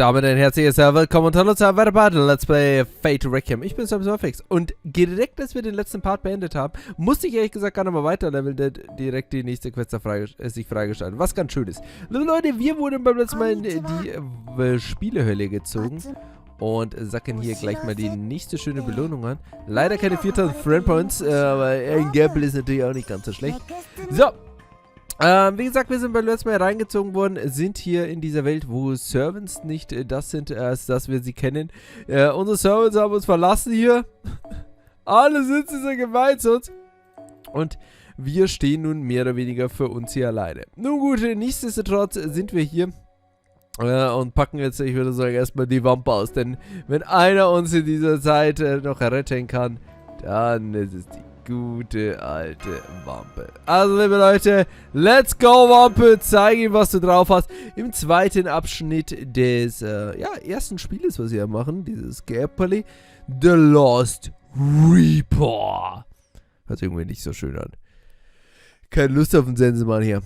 Damit ein herzliches Willkommen und hallo zu einem weiteren Part Let's Play Fate Requiem. Ich bin Samsonfix und direkt, als wir den letzten Part beendet haben, musste ich ehrlich gesagt gar nicht mal weiterleveln, denn direkt die nächste Quest sich freigeschaltet, was ganz schön ist. Liebe Leute, wir wurden beim letzten Mal in die Spielehölle gezogen und sacken hier gleich mal die nächste schöne Belohnung an. Leider keine 4000 Friend Points, aber ein Gappoly ist natürlich auch nicht ganz so schlecht. So. Wie gesagt, wir sind beim letzten Mal reingezogen worden, sind hier in dieser Welt, wo Servants nicht das sind, als dass wir sie kennen. Unsere Servants haben uns verlassen hier. Alle sind so gemein zu uns. Und wir stehen nun mehr oder weniger für uns hier alleine. Nun gut, nichtsdestotrotz sind wir hier und packen jetzt, ich würde sagen, erstmal die Wampe aus. Denn wenn einer uns in dieser Zeit noch retten kann, dann ist es die gute alte Wampe. Also, liebe Leute, let's go, Wampe. Zeig ihm, was du drauf hast. Im zweiten Abschnitt des ersten Spieles, was wir hier machen, dieses Gappoly, The Lost Reaper. Hört sich irgendwie nicht so schön an. Keine Lust auf den Sensenmann hier.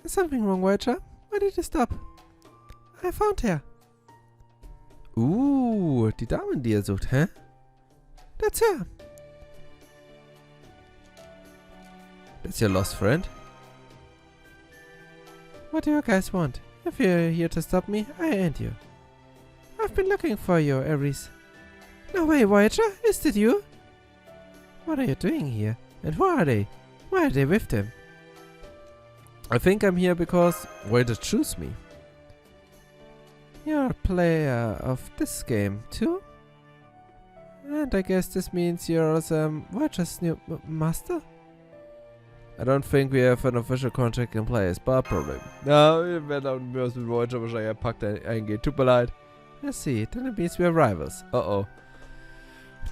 Is something wrong, Witcher? Why did you stop? I found her. Die Dame, die er sucht, hä? That's her. That's your lost friend? What do you guys want? If you're here to stop me, I end you. I've been looking for you, Ares. No way, Voyager, is it you? What are you doing here? And who are they? Why are they with them? I think I'm here because Voyager chose me. You're a player of this game, too? And I guess this means you're Voyager's new master? I don't think we have an official contract in place, but probably. No, wir werden auch mit Voyager wahrscheinlich einen Pakt eingehen. Tut mir leid. I see, then it means we're rivals. Uh-oh.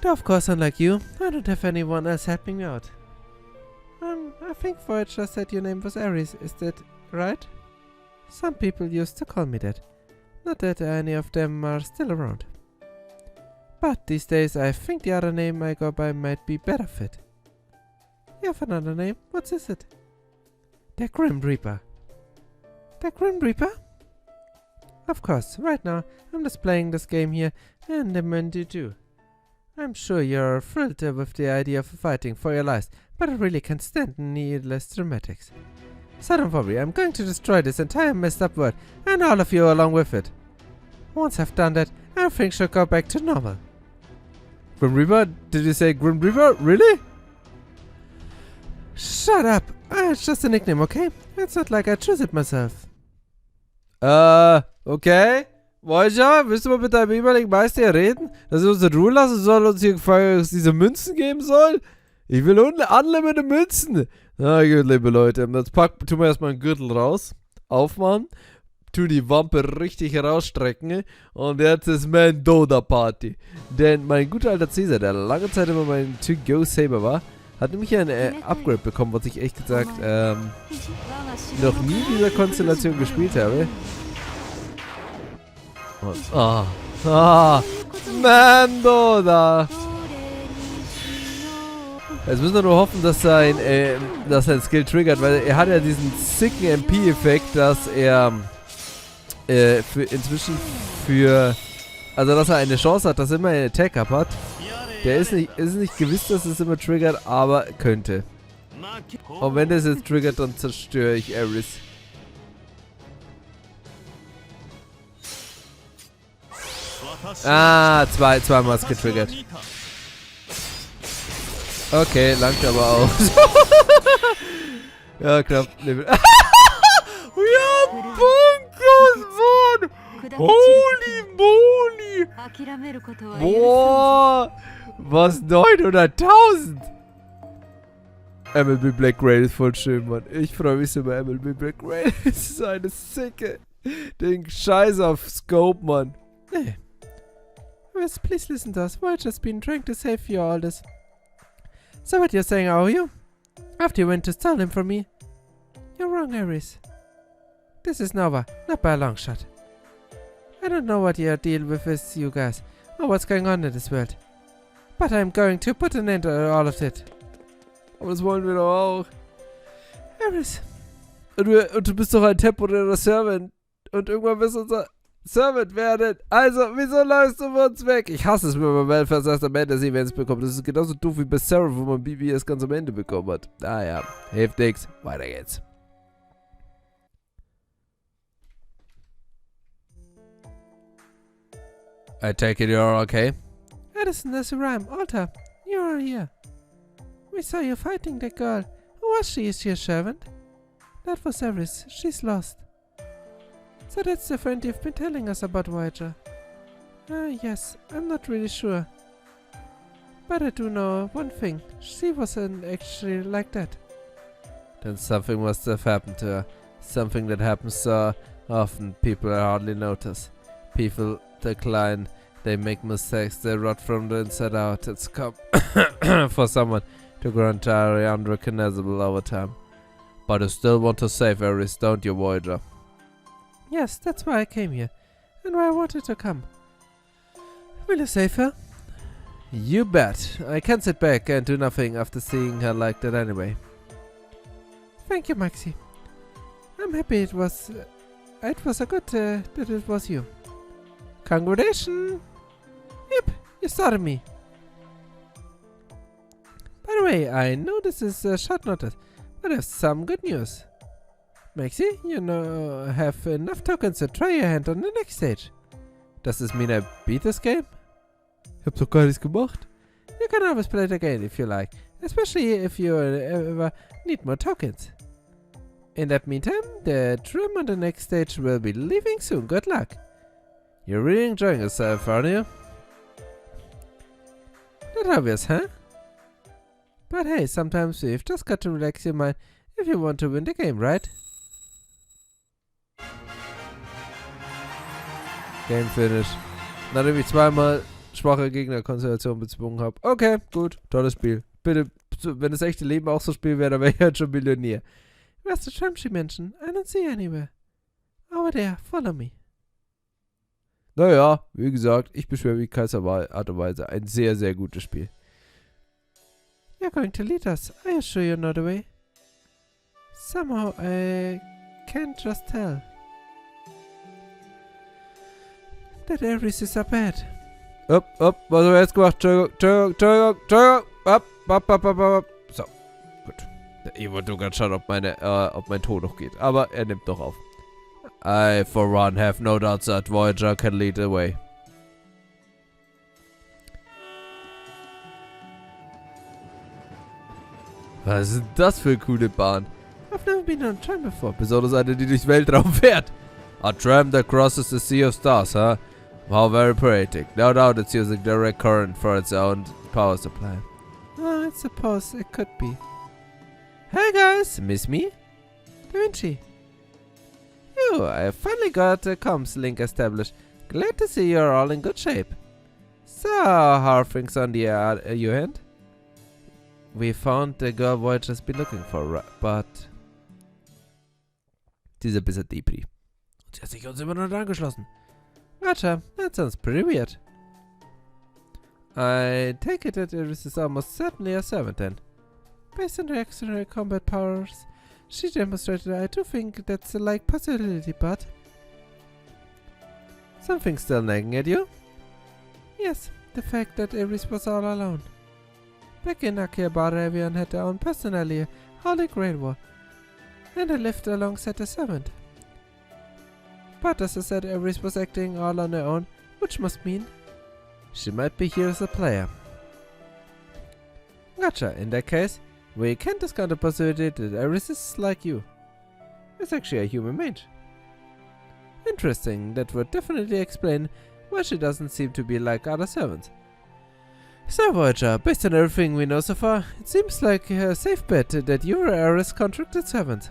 Of course, unlike you, I don't have anyone else helping me out. I think Voyager said your name was Ares, is that right? Some people used to call me that. Not that any of them are still around. But these days I think the other name I go by might be better fit. You have another name? What is it? The Grim Reaper. The Grim Reaper? Of course, right now I'm just playing this game here and I'm into too. I'm sure you're thrilled with the idea of fighting for your lives, but I really can't stand needless dramatics. So don't worry, I'm going to destroy this entire messed up world, and all of you along with it. Once I've done that, everything should go back to normal. Grim Reaper? Did you say Grim Reaper? Really? Shut up! It's just a nickname, okay? It's not like I choose it myself. Okay. Voyager, willst du mal mit deinem ehemaligen Meister hier reden? Dass er uns in Ruhe lassen soll und uns hier diese Münzen geben soll? Ich will unlimited Münzen. Na gut, liebe Leute. Jetzt tun wir erstmal einen Gürtel raus. Aufmachen. Tu die Wampe richtig rausstrecken. Und jetzt ist Mendoda-Party. Denn mein guter alter Caesar, der lange Zeit immer mein To-Go-Saber war, hat nämlich ein Upgrade bekommen, was ich echt gesagt noch nie in dieser Konstellation gespielt habe. Mendoda! Jetzt müssen wir nur hoffen, dass sein Skill triggert, weil er hat ja diesen sicken MP-Effekt, dass er also dass er eine Chance hat, dass er immer einen Attack-Up hat. Der ist nicht gewiss, dass es immer triggert, aber könnte. Und wenn das jetzt triggert, dann zerstöre ich Ares. Zweimal ist getriggert. Okay, langt aber auch. Ja, knapp. Wir haben Bunkers, Mann! Holy moly! Boah! Was? 900.000? MLB Black Rail ist voll schön, Mann. Ich freue mich so über MLB Black Rail. Das ist eine sicke Ding. Scheiß auf Scope, Mann. Nee. Yes, please listen to us. Voyager's been trying to save you all this. So what you're saying, are you? After you went to steal him from me? You're wrong, Ares. This is Nova, not by a long shot. I don't know what your deal with you guys, or what's going on in this world. But I'm going to put an end to all of it. Aber das wollen wir doch auch. Ares, Und du bist doch ein temporärer Servant. Und irgendwann wirst du unser Servant werden. Also, wieso läufst du von uns weg? Ich hasse es, wenn man Belfast erst am Ende des Events bekommt. Das ist genauso doof wie bei Sarah, wo man Bibi erst ganz am Ende bekommen hat. Naja, hilft nix. Weiter geht's. I take it you're okay? Addison, there's a rhyme. Alter, you are here. We saw you fighting that girl. Who was she? Is she a servant? That was Eris. She's lost. So that's the friend you've been telling us about, Voyager. Yes. I'm not really sure. But I do know one thing. She wasn't actually like that. Then something must have happened to her. Something that happens so often people hardly notice. People decline, they make mistakes, they rot from the inside out. It's come for someone to grow entirely unrecognizable over time. But you still want to save Eris, don't you, Voyager? Yes, that's why I came here, and why I wanted to come. Will you save her? You bet. I can't sit back and do nothing after seeing her like that anyway. Thank you, Maxi. I'm happy it was a good that it was you. Congratulations! Yep, you started me. By the way, I know this is short notice, but I have some good news. Maxi, you know, have enough tokens to try your hand on the next stage. Does this mean I beat this game? Ich hab's doch gar nichts gemacht. You can always play it again if you like, especially if you ever need more tokens. In that meantime, the trim on the next stage will be leaving soon. Good luck. You're really enjoying yourself, aren't you? Not obvious, huh? But hey, sometimes you've just got to relax your mind if you want to win the game, right? Game finish. Nachdem ich zweimal schwache Gegnerkonstellation bezwungen habe. Okay, gut, tolles Spiel. Bitte, wenn das echte Leben auch so Spiel wäre, dann wäre ich halt schon Millionär. Master Tramschi Menschen, I don't see anywhere. Over there, follow me. Naja, wie gesagt, ich beschwere mich in keiner Art und Weise. Ein sehr, sehr gutes Spiel. You're going to lead us. Are you sure you're not away? Somehow, I can't just tell. That Eris is up ahead. Was haben wir jetzt gemacht? Entschuldigung. Up. So, gut. Ich wollte nur gerade schauen, ob mein Ton noch geht. Aber er nimmt doch auf. I, for one, have no doubts that Voyager can lead the way. Was ist das für eine coole Bahn? I've never been on a tram before. Besonders eine, die durchs Weltraum fährt. A tram that crosses the sea of stars, huh? How very poetic. No doubt it's using direct current for its own power supply. Oh, I suppose it could be. Hey guys, miss me? Da Vinci. Phew, I finally got a comms link established. Glad to see you're all in good shape. So, how are things on the your end? We found the girl Voyager's been looking for, but... Sie ist ein bisschen Depri. Sie hat sich uns immer noch angeschlossen. Gotcha, that sounds pretty weird. I take it that Iris is almost certainly a servant then. Based on her extraordinary combat powers she demonstrated, I do think that's a like possibility, but... Something's still nagging at you? Yes, the fact that Iris was all alone. Back in Akihabara, everyone had their own personality, Holy Grail War, and I lived alongside a servant. But as I said, Iris was acting all on her own, which must mean she might be here as a player. Gotcha, in that case, we can't discount the possibility that Iris is like you. It's actually a human mage. Interesting, that would definitely explain why she doesn't seem to be like other servants. So Voyager, based on everything we know so far, it seems like a safe bet that you are Iris' contracted servant.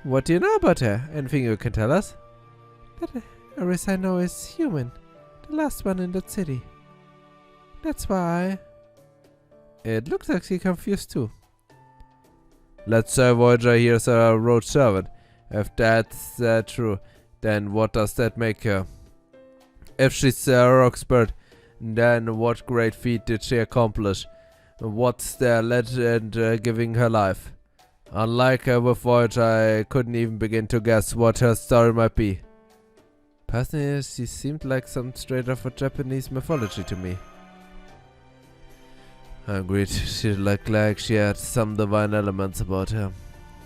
What do you know about her? Anything you can tell us? That Iris I know is human. The last one in that city. That's why It looks like she's confused too. Let's say Voyager here's a road servant. If that's true, then what does that make her? If she's a expert, then what great feat did she accomplish? What's the legend giving her life? Unlike her with Void, I couldn't even begin to guess what her story might be. Personally, she seemed like some straight out of Japanese mythology to me. I agreed, she looked like she had some divine elements about her.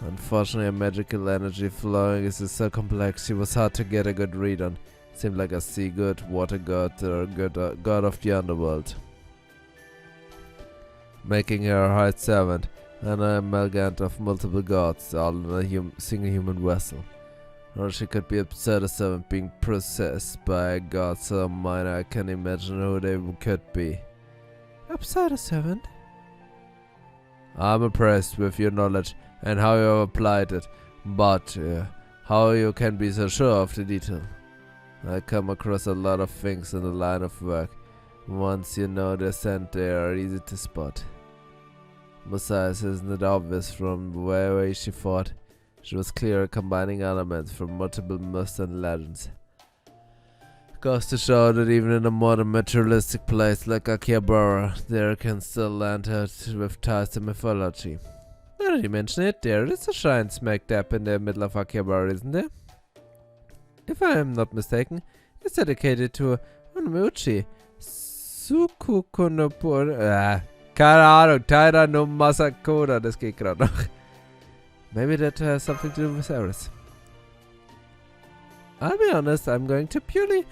Unfortunately, her magical energy flowing is so complex, she was hard to get a good read on. Seemed like a sea god, water god, or god of the underworld. Making her a hired servant, an amalgam of multiple gods, all in a single human vessel. Or she could be a pseudo-servant being possessed by a god so minor I can imagine who they could be. A pseudo-servant? I'm impressed with your knowledge and how you have applied it, but how you can be so sure of the detail. I come across a lot of things in the line of work. Once you know the scent, they are easy to spot. Besides, isn't it obvious from the way she fought? She was clear combining elements from multiple myths and legends. Goes to show that even in a modern materialistic place like Akihabara, there can still land her with ties to mythology. Now that you mention it, there is a shrine smack dab in the middle of Akihabara, isn't there? If I am not mistaken, it's dedicated to Onmuchi Sukukunopur. Keine Ahnung, Taira no Masakura, das geht gerade noch. Maybe that has something to do with Eris. I'll be honest, I'm going to purely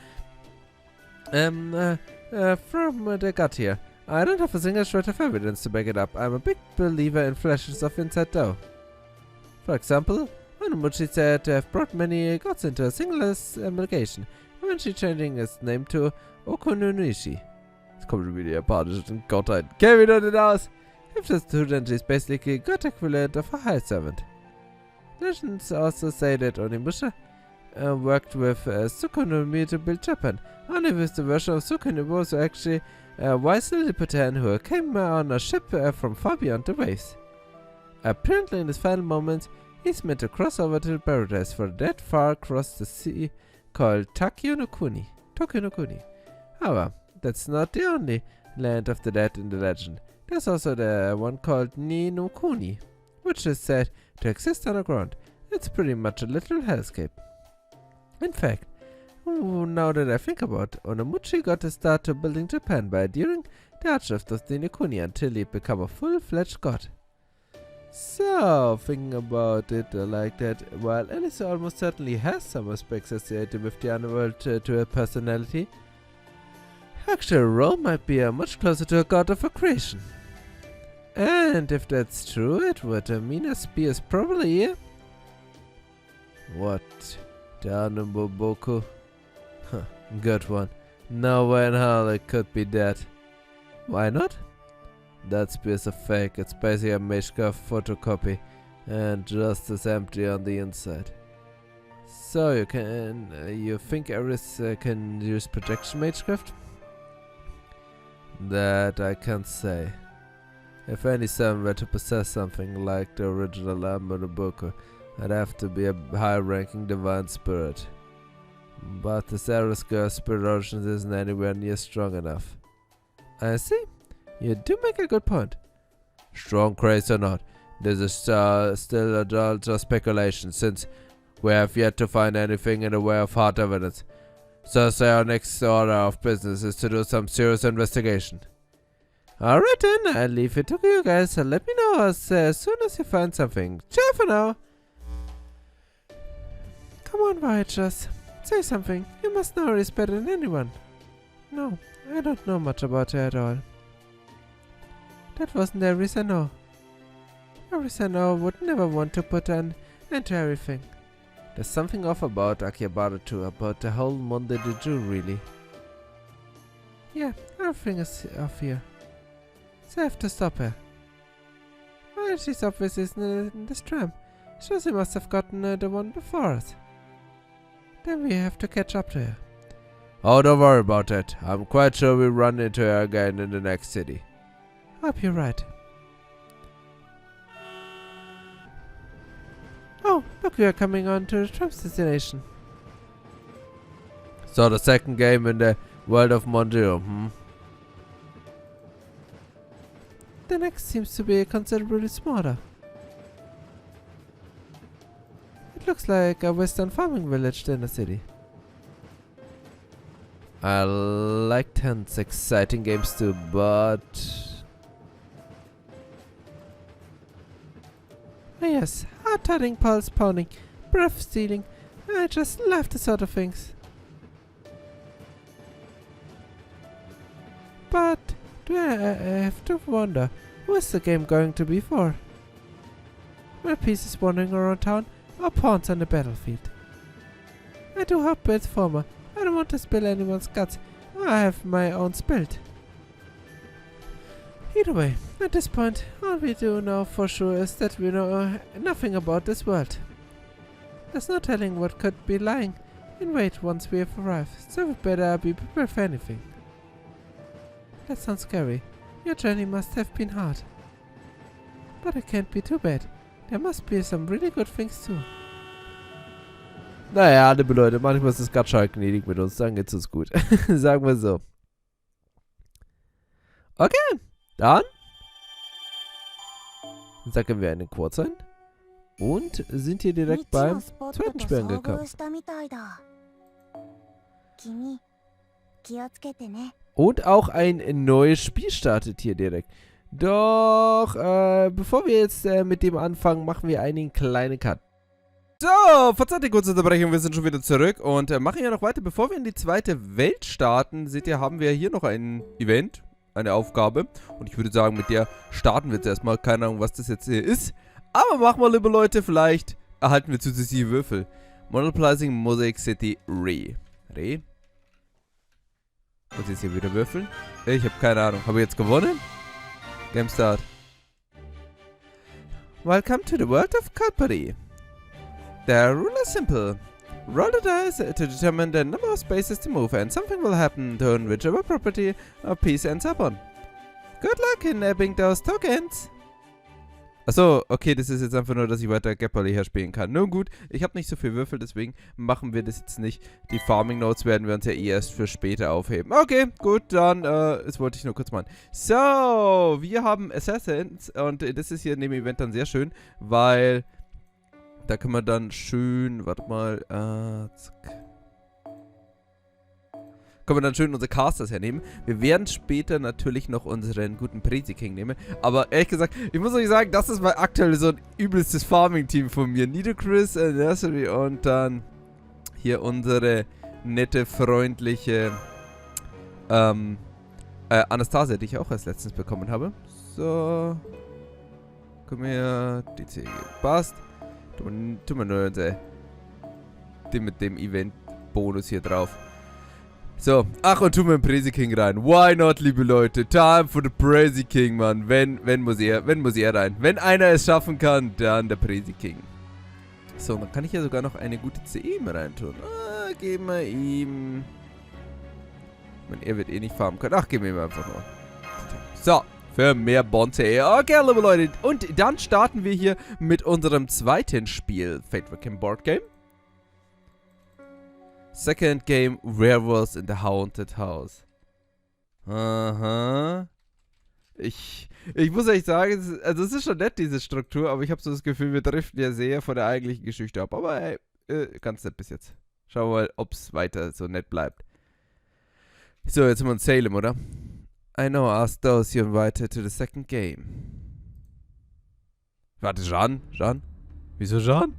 from the gut here. I don't have a single shred of evidence to back it up. I'm a big believer in flashes of inside dough. For example, Onmuchi said to have brought many gods into a single amalgamation, eventually changing its name to Okononishi. Jetzt kommt wieder die japanische Gottheit. Kenn wieder nicht aus! If the student is basically god equivalent of a high servant. Legends also say that Onimusha worked with Tsukunomi to build Japan. Only with the version of Tsukunomi was actually a wise Lilliputian who came on a ship from far beyond the waves. Apparently in his final moments, he's meant to cross over to paradise for that far across the sea called Tokyo no Kuni. However, that's not the only land of the dead in the legend. There's also the one called Ni no Kuni, which is said to exist underground. It's pretty much a literal hellscape. In fact, now that I think about it, Onmuchi got a start to building Japan by adhering the Archivist of the Nikuni until he became a full-fledged god. So, thinking about it like that, while Alice almost certainly has some aspects associated with the underworld to her personality, actually Rome might be much closer to a god of a creation. And if that's true, it would mean a spear is probably here. What? Boku? Huh, good one. No way in hell it could be that. Why not? That spear's a fake. It's basically a Meshka photocopy and just as empty on the inside. So you think Eris can use projection magecraft? That I can't say. If any servant were to possess something like the original Boku, I'd have to be a high-ranking divine spirit. But the Eris girl's spirit origins isn't anywhere near strong enough. I see. You do make a good point. Strong craze or not, this is still just speculation, since we have yet to find anything in the way of hard evidence. So say our next order of business is to do some serious investigation. Alright then, I'll leave it to you guys, so let me know as soon as you find something. Ciao for now! Come on, Voyagers. Say something. You must know Eris better than anyone. No, I don't know much about her at all. That wasn't Eris I know. Eris I know would never want to put an end to everything. There's something off about Akihabara too, about the whole Monde de Dieu really. Yeah, everything is off here. So I have to stop her. Well, she's obviously in this tram. Sure, she must have gotten the one before us. Then we have to catch up to her. Oh, don't worry about it. I'm quite sure we'll run into her again in the next city. Hope you're right. Oh, look, we are coming on to the tram's destination. So the second game in the world of Mondio, The next seems to be considerably smaller. It looks like a western farming village in the city. I like tense, exciting games too, but... Yes, heart-tugging, pulse-pounding, breath-stealing. I just love the sort of things. But do I have to wonder, who is the game going to be for? My pieces wandering around town, or pawns on the battlefield? I do hope it's former. I don't want to spill anyone's guts. I have my own spilled. Either way, at this point, all we do know for sure is that we know nothing about this world. There's no telling what could be lying in wait once we have arrived, so we better be prepared for anything. That sounds scary. Your journey must have been hard. But it can't be too bad. There must be some really good things too. Naja, liebe Leute, manchmal ist es gerade schallgnädig mit uns, dann geht's uns gut. Sagen wir so. Okay, dann sacken wir einen Quartz ein und sind hier direkt beim zweiten Spiel angekommen. Und auch ein neues Spiel startet hier direkt. Doch, bevor wir jetzt mit dem anfangen, machen wir einen kleinen Cut. So, verzeiht die kurze Unterbrechung, wir sind schon wieder zurück und machen ja noch weiter. Bevor wir in die zweite Welt starten, seht ihr, haben wir hier noch ein Event, eine Aufgabe. Und ich würde sagen, mit der starten wir jetzt erstmal. Keine Ahnung, was das jetzt hier ist. Aber machen wir, liebe Leute, vielleicht erhalten wir zusätzliche Würfel. Monopolizing Mosaic City Re. Muss jetzt hier wieder würfeln? Ich habe keine Ahnung. Habe ich jetzt gewonnen? Game Start. Welcome to the world of Gappoly. The rule is simple. Roll the dice to determine the number of spaces to move, and something will happen to whichever property or piece ends up on. Good luck in nabbing those tokens. Achso, okay, das ist jetzt einfach nur, dass ich weiter Gappoly herspielen kann. Nun gut, ich habe nicht so viel Würfel, deswegen machen wir das jetzt nicht. Die Farming Notes werden wir uns ja erst für später aufheben. Okay, gut, dann, das wollte ich nur kurz machen. So, wir haben Assassins und das ist hier in dem Event dann sehr schön, weil da können wir dann schön, warte mal, zack. Können wir dann schön unsere Casters hernehmen. Wir werden später natürlich noch unseren guten Prezi King nehmen. Aber ehrlich gesagt, ich muss euch sagen, das ist mal aktuell so ein übelstes Farming-Team von mir. Nidocris, Nursery und dann hier unsere nette, freundliche Anastasia, die ich auch erst letztens bekommen habe. So. Komm her. Die Ziege. Passt. Tun wir nur den mit dem Event-Bonus hier drauf. So, ach und tun wir einen Prezi King rein. Why not, liebe Leute? Time for the Prezi King, Mann. Wenn muss er rein. Wenn einer es schaffen kann, dann der Prezi King. So, dann kann ich ja sogar noch eine gute CE mit reintun. Geben wir ihm. Ich meine, er wird eh nicht farmen können. Ach, geben wir ihm einfach nur. So, für mehr Bonte. Okay, liebe Leute. Und dann starten wir hier mit unserem zweiten Spiel. Fate Requiem Board Game. Second Game, Werewolves in the Haunted House. Aha. Ich muss euch sagen, also es ist schon nett, diese Struktur, aber ich habe so das Gefühl, wir driften ja sehr von der eigentlichen Geschichte ab. Aber hey, ganz nett bis jetzt. Schauen wir mal, ob es weiter so nett bleibt. So, jetzt sind wir in Salem, oder? I know, ask those you invited to the second game. Warte, Jean? Wieso Jean?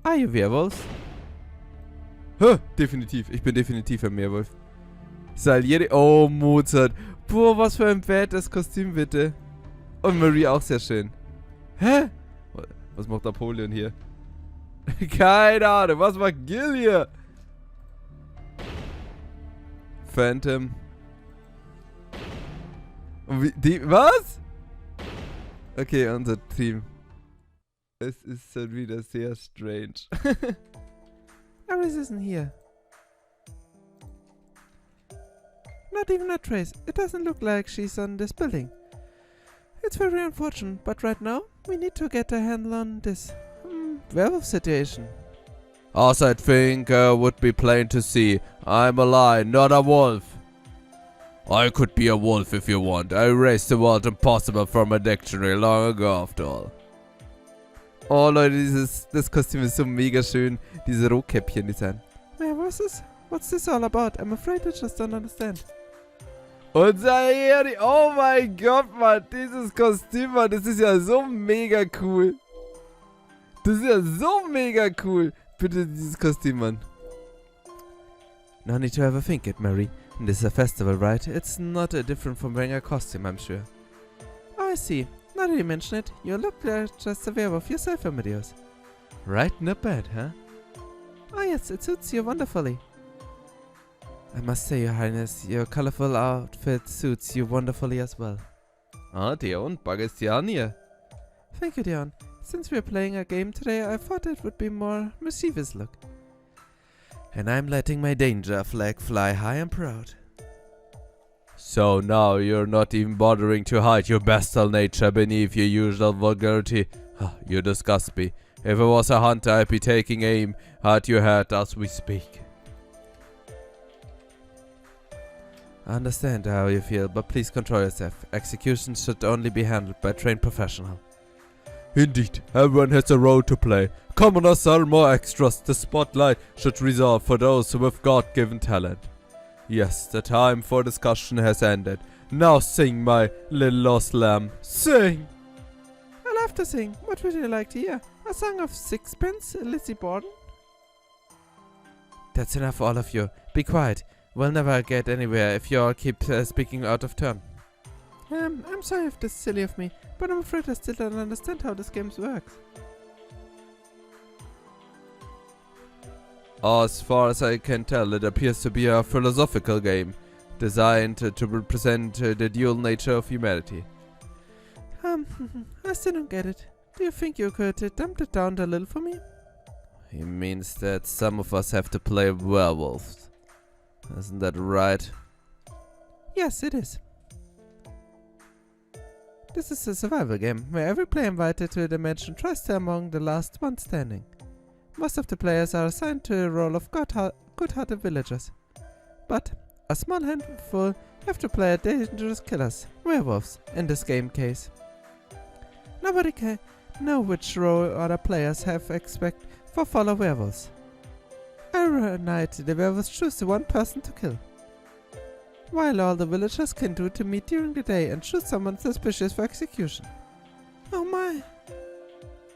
Are you werewolves? Definitiv. Ich bin definitiv ein Meerwolf. Salieri. Oh, Mozart. Boah, was für ein badass Kostüm, bitte. Und Marie auch sehr schön. Hä? Was macht Napoleon hier? Keine Ahnung. Was macht Gil hier? Phantom. Und was? Okay, unser Team. Es ist schon wieder sehr strange. Iris isn't here. Not even a trace. It doesn't look like she's on this building. It's very unfortunate, but right now, we need to get a handle on this werewolf situation. Also, I think would be plain to see. I'm a lion, not a wolf. I could be a wolf if you want. I erased the word impossible from a dictionary long ago, after all. Oh Leute, das Kostüm ist so mega schön. Diese Rotkäppchen-Design. Man, what's this all about? I'm afraid I just don't understand. Und Sayeri, oh mein Gott, Mann, dieses Kostüm, Mann, das ist ja so mega cool. Das ist ja so mega cool. Bitte dieses Kostüm, Mann. No need to ever think it, Mary. This is a festival, right? It's not different from wearing a costume, I'm sure. Oh, I see. Now that you mention it, you look like just a werewolf yourself, Amadeus. Right, not bad, huh? Oh yes, it suits you wonderfully. I must say, Your Highness, your colorful outfit suits you wonderfully as well. Ah, Dion, Bagistian hier. Thank you, Dion. Since we're playing a game today, I thought it would be more mischievous look. And I'm letting my danger flag fly high and proud. So now you're not even bothering to hide your bestial nature beneath your usual vulgarity. You disgust me. If I was a hunter, I'd be taking aim at your head as we speak. I understand how you feel, but please control yourself. Execution should only be handled by a trained professional. Indeed, everyone has a role to play. Commoners are more extras. The spotlight should reserve for those with God-given talent. Yes, the time for discussion has ended. Now sing, my little lost lamb. Sing! I love to sing. What would you like to hear? A song of sixpence, Lizzie Borden? That's enough, all of you. Be quiet. We'll never get anywhere if you all keep speaking out of turn. I'm sorry if this is silly of me, but I'm afraid I still don't understand how this game works. As far as I can tell, it appears to be a philosophical game, designed to represent the dual nature of humanity. I still don't get it. Do you think you could dump it down a little for me? He means that some of us have to play werewolves. Isn't that right? Yes, it is. This is a survival game, where every player invited to a dimension tries to among the last one standing. Most of the players are assigned to the role of good-hearted villagers. But a small handful have to play dangerous killers, werewolves, in this game case. Nobody can know which role other players have expect for fellow werewolves. Every night the werewolves choose the one person to kill. While all the villagers can do to meet during the day and choose someone suspicious for execution. Oh my!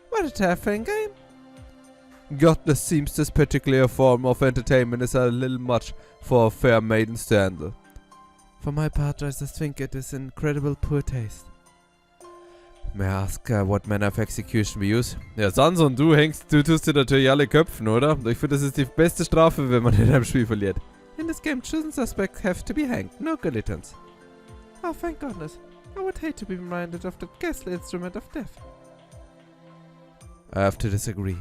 What a terrifying game! Godless seems this particular form of entertainment is a little much for fair maidens to handle. For my part, I just think it is incredible poor taste. May I ask what manner of execution we use? Ja, Sansa und du tust dir natürlich alle köpfen, oder? Ich finde, das ist die beste Strafe, wenn man in einem Spiel verliert. In this game, chosen suspects have to be hanged, no guillotines. Oh, thank goodness. I would hate to be reminded of that ghastly instrument of death. I have to disagree.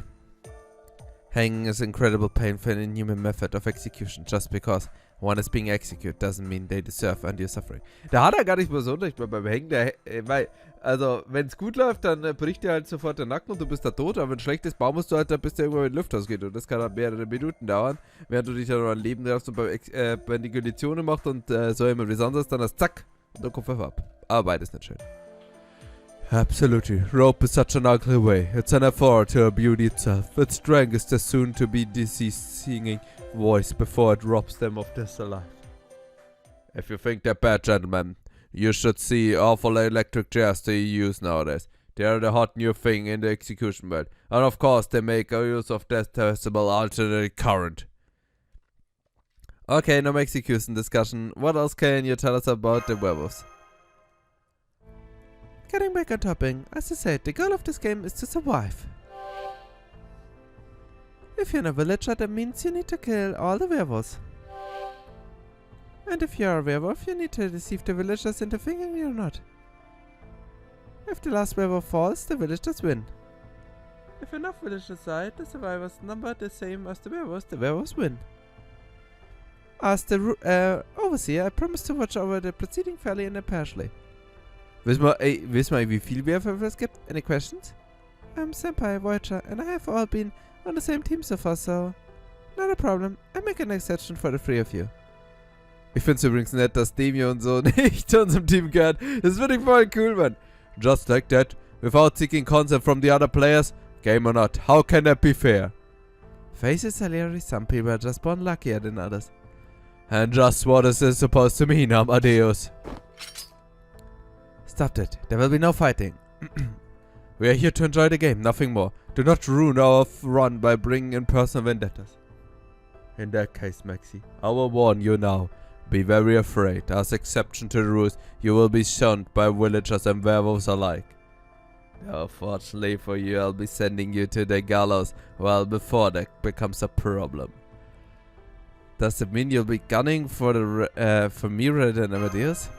Hanging is incredible painful and inhuman method of execution. Just because one is being executed doesn't mean they deserve undue suffering. Da hat er gar nicht mal so recht, weil beim Hängen, weil, also, wenn es gut läuft, dann bricht dir halt sofort der Nacken und du bist da tot, aber wenn schlecht ist, baumst du halt, bis der irgendwann mit Luft ausgeht und das kann halt mehrere Minuten dauern, während du dich dann noch an Leben darfst und wenn die Konditionen macht und so immer wie sonst, dann hast zack und dann kommt ab. Aber beides nicht schön. Absolutely. Rope is such an ugly way. It's an affront to beauty itself. Its strength is the soon-to-be-deceased singing voice before it robs them of this alive. If you think they're bad, gentlemen, you should see awful electric chairs they use nowadays. They are the hot new thing in the execution world. And of course, they make use of detestable alternate current. Okay, no execution discussion. What else can you tell us about the werewolves? Getting back on topic, as I said, the goal of this game is to survive. If you're in a villager, that means you need to kill all the werewolves. And if you're a werewolf, you need to deceive the villagers into thinking you're not. If the last werewolf falls, the villagers win. If enough villagers die, the survivors number the same as the werewolves win. As the overseer, I promise to watch over the proceeding fairly and impartially. Wissen wir, wie viel Werwölfe es gibt? Any questions? I'm Senpai, Voyager, and I have all been on the same team so far, so... Not a problem. I make an exception for the three of you. Ich find's übrigens nett, dass Demi und so nicht zu unserem Team gehört. Das finde ich voll cool, man. Just like that, without seeking consent from the other players, Game or not, how can that be fair? Face it, Salieri, some people are just born luckier than others. And just what is this supposed to mean, Amadeus? Stop it. There will be no fighting. We are here to enjoy the game, nothing more. Do not ruin our run by bringing in personal vendettas. In that case, Maxi, I will warn you now. Be very afraid. As exception to the rules, you will be shunned by villagers and werewolves alike. Now, fortunately for you, I'll be sending you to the gallows well before that becomes a problem. Does it mean you'll be gunning for me rather than Amadeus?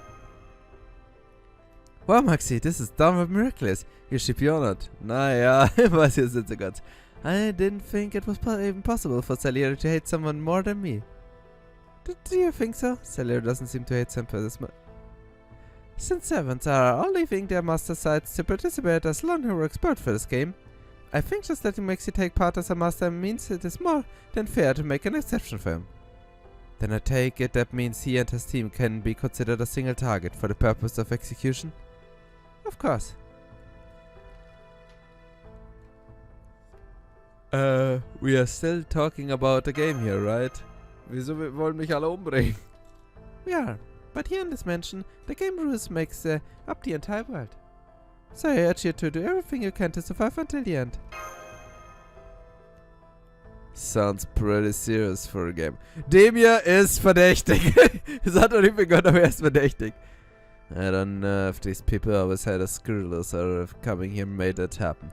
Well, Maxi, this is damn miraculous. You should be honored. Naja, was jetzt nicht so ganz. I didn't think it was even possible for Salieri to hate someone more than me. Do you think so? Salieri doesn't seem to hate Semper this much. Since servants are all leaving their master sites to participate as lone hero expert for this game, I think just letting Maxi take part as a master means it is more than fair to make an exception for him. Then I take it that means he and his team can be considered a single target for the purpose of execution? Of course. We are still talking about the game here, right? Wieso wollen mich alle umbringen? We are. But here in this mansion, the game rules makes up the entire world. So I urge you to do everything you can to survive until the end. Sounds pretty serious for a game. Dem hier ist verdächtig. Das hat doch nicht begonnen, aber er ist verdächtig. I don't know if these people always had a screwless or if coming here made it happen.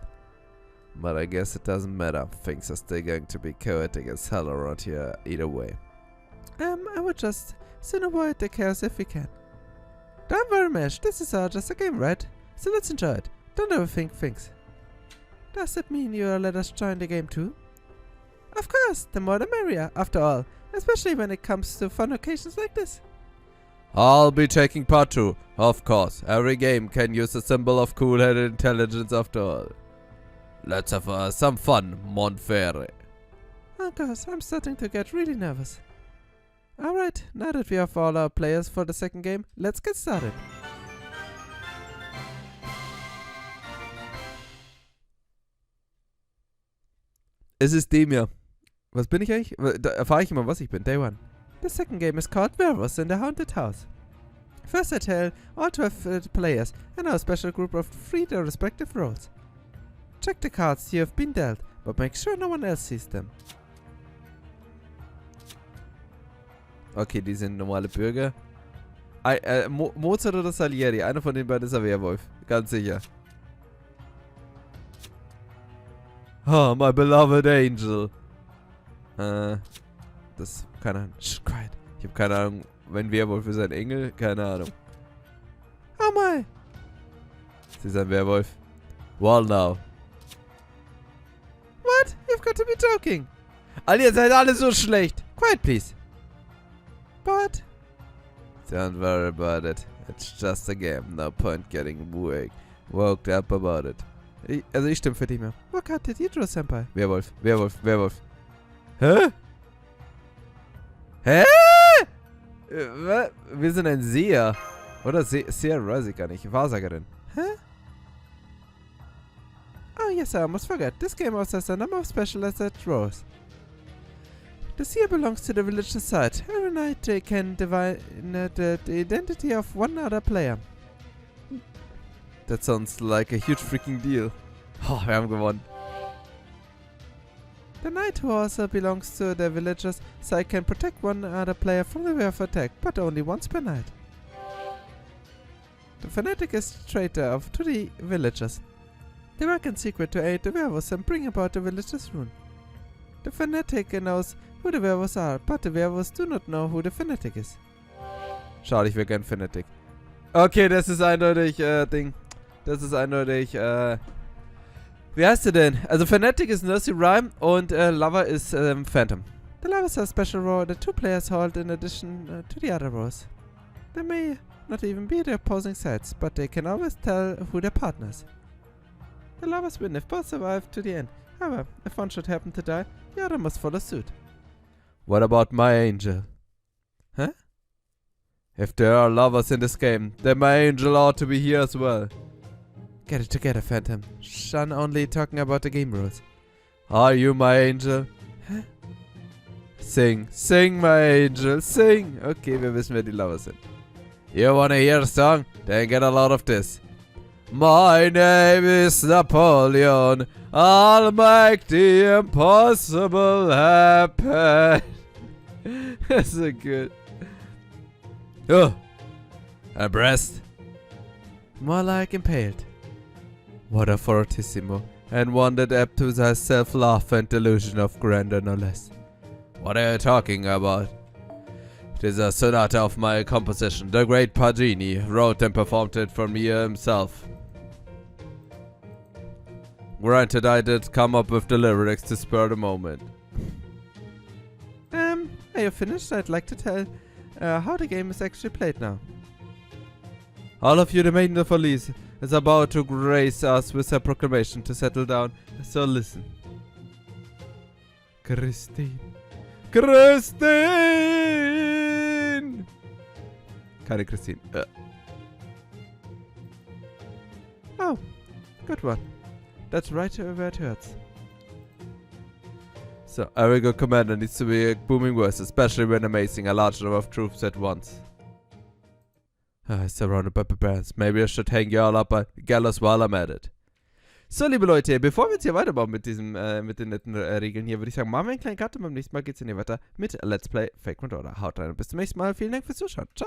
But I guess it doesn't matter. Things are still going to be chaotic as hell around here either way. I would just soon avoid the chaos if we can. Don't worry, Mesh. This is all just a game, right? So let's enjoy it. Don't overthink things. Does it mean you'll let us join the game too? Of course, the more the merrier, after all. Especially when it comes to fun occasions like this. I'll be taking part too, of course. Every game can use a symbol of cool-headed intelligence after all. Let's have some fun, Monfere. Oh gosh, I'm starting to get really nervous. Alright, now that we have all our players for the second game, let's get started. Es ist dem hier. Was bin ich eigentlich? Da erfahre ich immer, was ich bin. Day 1. The second game is called Werewolves in the Haunted House. First I tell all 12 players and our special group of 3 their respective roles. Check the cards you have been dealt, but make sure no one else sees them. Okay, die sind normale Bürger. Mozart oder Salieri, einer von den beiden ist ein Werwolf. Ganz sicher. Oh, my beloved angel. Das, keine Ahnung. Quiet. Ich habe keine Ahnung, wenn Werwolf ist ein Engel, keine Ahnung. Oh my. Sie ist ein Werwolf. Well now. What? You've got to be joking. Ihr seid alle so schlecht. Quiet, please. But... Don't worry about it. It's just a game. No point getting woke up about it. Ich stimme für dich mehr. What card did you draw, Senpai? Werwolf, Werwolf, Werwolf. Hä? Hä? Wir sind ein Seher. Oder Seher, weiß ich gar nicht. Wahrsagerin. Hä? Oh yes, I almost forgot. This game also has a number of specialized draws. The seer belongs to the village's side. Every night they can divine the identity of one other player. That sounds like a huge freaking deal. Oh, wir haben gewonnen. The knight who also belongs to the village's side can protect one other player from the werewolf attack, but only once per night. The fanatic is traitor to the villagers. They work in secret to aid the werewolves and bring about the village's ruin. The fanatic knows who the werewolves are, but the werewolves do not know who the fanatic is. Schade, ich wäre gern Fanatic. Okay, das ist eindeutig, Ding. Das ist eindeutig, wie heißt der denn? Also Fanatic ist Nursery Rhyme und Lover ist Phantom. The lovers are a special role that 2 players hold in addition to the other roles. They may not even be the opposing sides, but they can always tell who their partner is. The lovers win if both survive to the end. However, if one should happen to die, the other must follow suit. What about my angel? Huh? If there are lovers in this game, then my angel ought to be here as well. Get it together, Phantom. Sean only talking about the game rules. Are you my angel? Hä? Sing, sing, my angel, sing. Okay, wir wissen, wer die Lover sind. You wanna hear a song? Then get a lot of this. My name is Napoleon. I'll make the impossible happen. That's so good. Oh, a breast. More like impaled. What a fortissimo. And one that apt to thy self-love and delusion of grandeur no less. What are you talking about? It is a sonata of my composition. The great Paganini wrote and performed it for me himself. Granted, I did come up with the lyrics to spur the moment. Are you finished? I'd like to tell how the game is actually played now. All of you, the maiden of Elise is about to grace us with her proclamation to settle down. So listen. Christine. Christine! Keine Christine. Oh, good one. That's right where it hurts. So, every good commander needs to be a booming voice, especially when amazing a large number of troops at once. Surrounded by barbarians. Maybe I should hang you all up by gallows while I'm at it. So, liebe Leute, bevor wir jetzt hier weiterbauen mit diesem, mit den netten Regeln hier, würde ich sagen, machen wir einen kleinen Cut und beim nächsten Mal geht's dann hier weiter mit Let's Play Fake Controller. Haut rein und bis zum nächsten Mal. Vielen Dank fürs Zuschauen. Ciao.